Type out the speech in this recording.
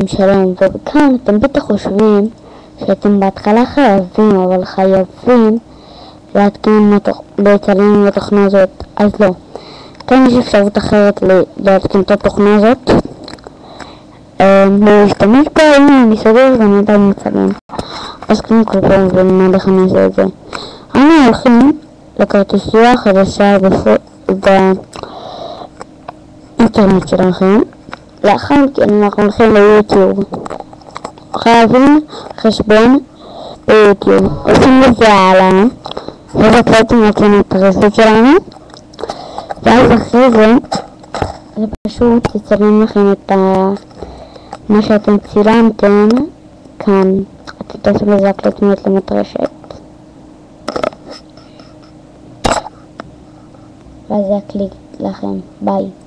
שלום, וכאן אתם בטח חושבים שאתם בהתחלה חייבים, אבל חייבים להתקין לתוכנה הזאת, אז לא. כאן יש אפשרות אחרת להתקין את התוכנה הזאת, להשתמש בה. הנה אני סוגר ואני עדיין מצלם, אז קודם כל בואו ונלמד איך אני אעשה את זה. אנחנו הולכים לכרטיסייה החדשה באינטרנט שלכם. לאחר מכן אנחנו הולכים ליוטיוב, חייבים חשבון ביוטיוב, עושים לזה הלאה ובקלטים להקליט את הרשת שלנו, ואז אחרי זה פשוט תצלם לכם את מה שאתם צילמתם כאן. אתם תעשו לזה הקלטים מצלמת רשת, ואז זה יקליט לכם. ביי.